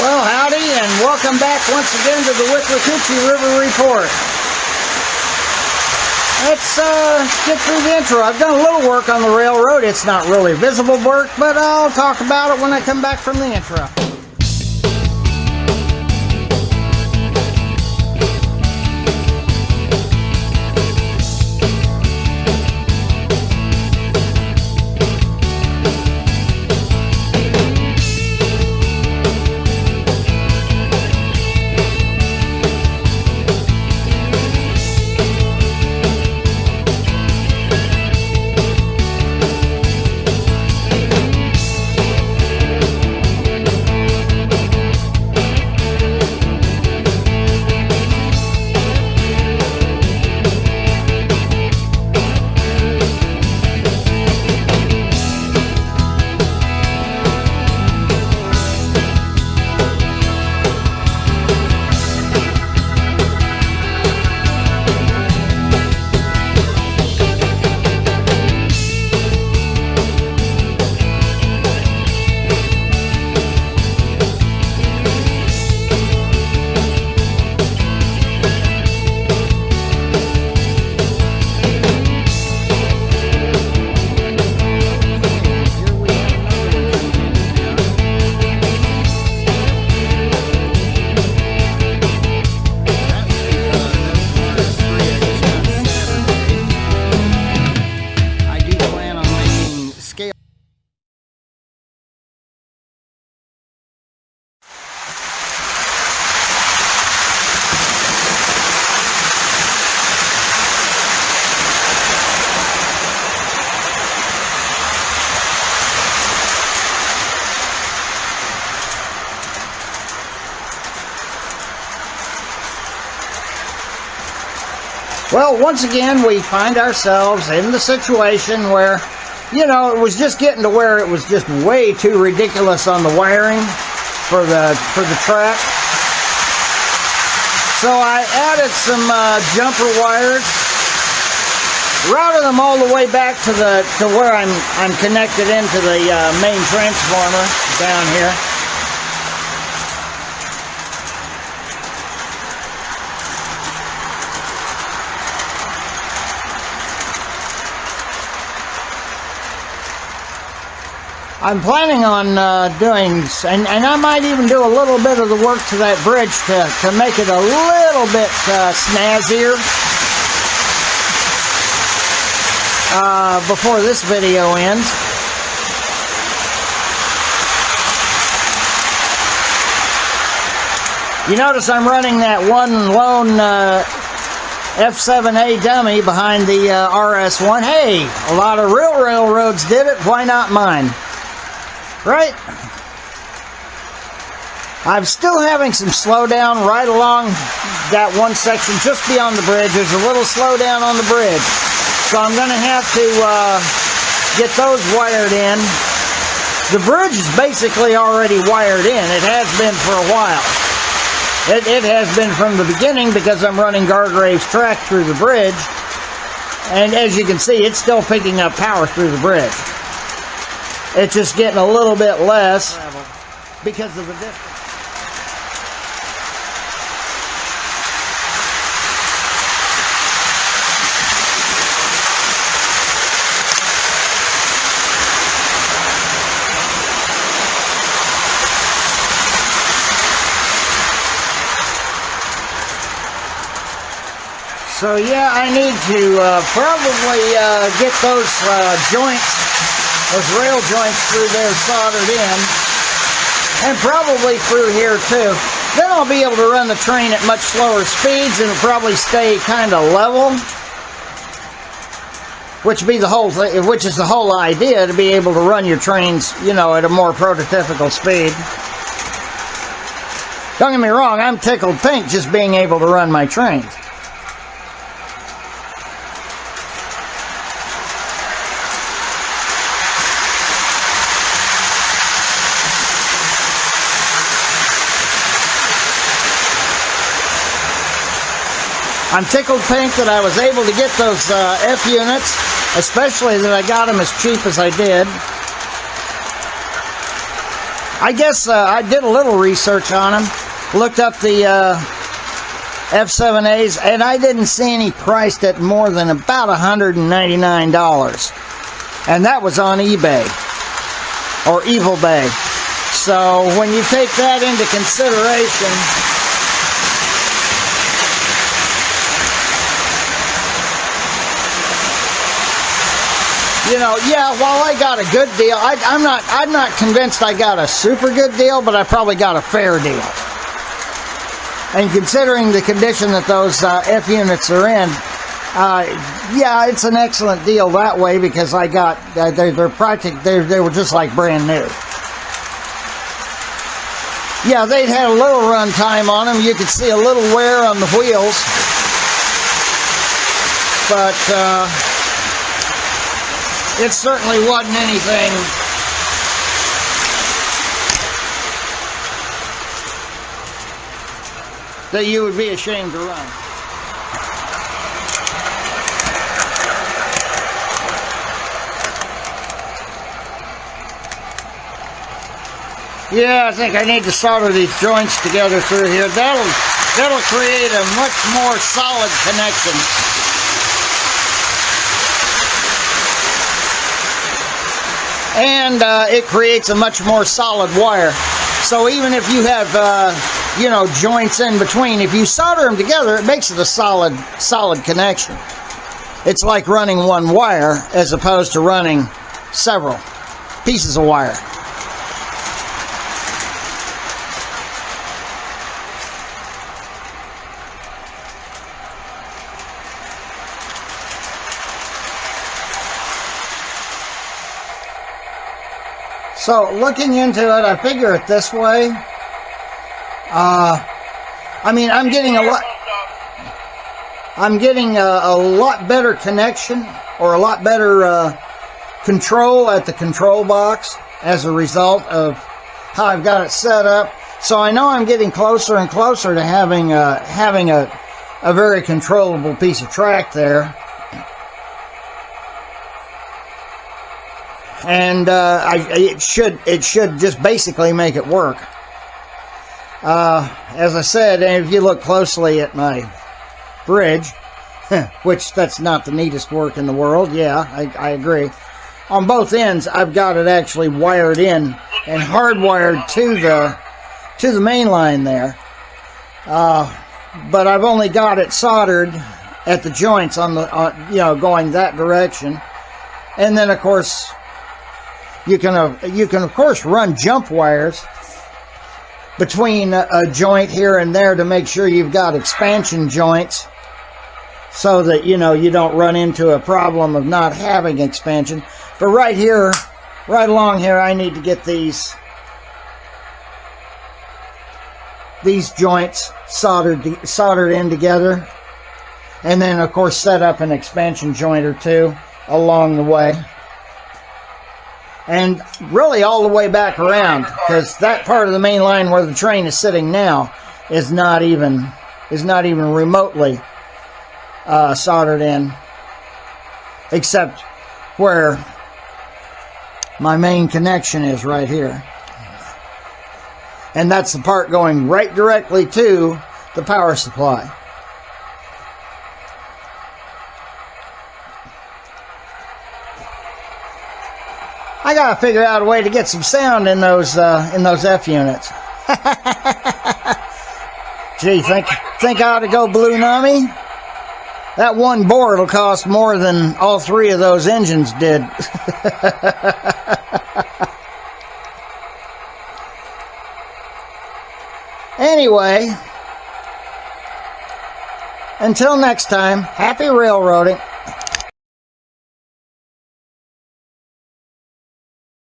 Well, howdy, and welcome back once again to the Withlacoochee River Report. Let's get through the intro. I've done a little work on the railroad. It's not really visible work, but I'll talk about it when I come back from the intro. Well, once again, we find ourselves in the situation where, you know, it was just getting to where it was just way too ridiculous on the wiring for the track. So I added some jumper wires, routed them all the way back to where I'm connected into the main transformer down here. I'm planning on doing, and I might even do a little bit of the work to that bridge to make it a little bit snazzier before this video ends. You notice I'm running that one lone F7A dummy behind the RS1. Hey, a lot of real railroads did it. Why not mine? Right? I'm still having some slowdown right along that one section just beyond the bridge. There's a little slowdown on the bridge. So I'm going to have to get those wired in. The bridge is basically already wired in. It has been for a while. It has been from the beginning because I'm running Gargrave's track through the bridge. And as you can see, it's still picking up power through the bridge. It's just getting a little bit less because of the distance. So yeah, I need to probably get those joints, those rail joints through there soldered in, and probably through here too. Then I'll be able to run the train at much slower speeds and it'll probably stay kind of level, which is the whole idea, to be able to run your trains, you know, at a more prototypical speed. Don't get me wrong, I'm tickled pink just being able to run my trains. I'm tickled pink that I was able to get those F units, especially that I got them as cheap as I did. I guess I did a little research on them, looked up the F7As, and I didn't see any priced at more than about $199. And that was on eBay or Evil Bay. So when you take that into consideration, you know, yeah, while I got a good deal, I'm not convinced I got a super good deal, but I probably got a fair deal. And considering the condition that those F units are in, yeah, it's an excellent deal that way, because I got they were just like brand new. Yeah, they'd had a little run time on them. You could see a little wear on the wheels, but it certainly wasn't anything that you would be ashamed to run. Yeah, I think I need to solder these joints together through here. That'll create a much more solid connection. And it creates a much more solid wire. So even if you have, you know, joints in between, if you solder them together, it makes it a solid connection. It's like running one wire as opposed to running several pieces of wire. So looking into it, I figure it this way. I mean, I'm getting a lot better connection, or a lot better control at the control box as a result of how I've got it set up. So I know I'm getting closer and closer to having a very controllable piece of track there. And it should just basically make it work. As I said, and if you look closely at my bridge, which that's not the neatest work in the world, yeah, I agree. On both ends, I've got it actually wired in and hardwired to the main line there. But I've only got it soldered at the joints on the you know, going that direction. And then of course, you can of course run jump wires between a joint here and there to make sure you've got expansion joints, so that, you know, you don't run into a problem of not having expansion. But right here, right along here, I need to get these joints soldered in together, and then of course set up an expansion joint or two along the way. And really all the way back around, because that part of the main line where the train is sitting now is not even remotely soldered in, except where my main connection is right here. And that's the part going right directly to the power supply. I gotta figure out a way to get some sound in those F units. Gee, think I ought to go Blue Nami? That one board will cost more than all three of those engines did. Anyway, until next time, happy railroading.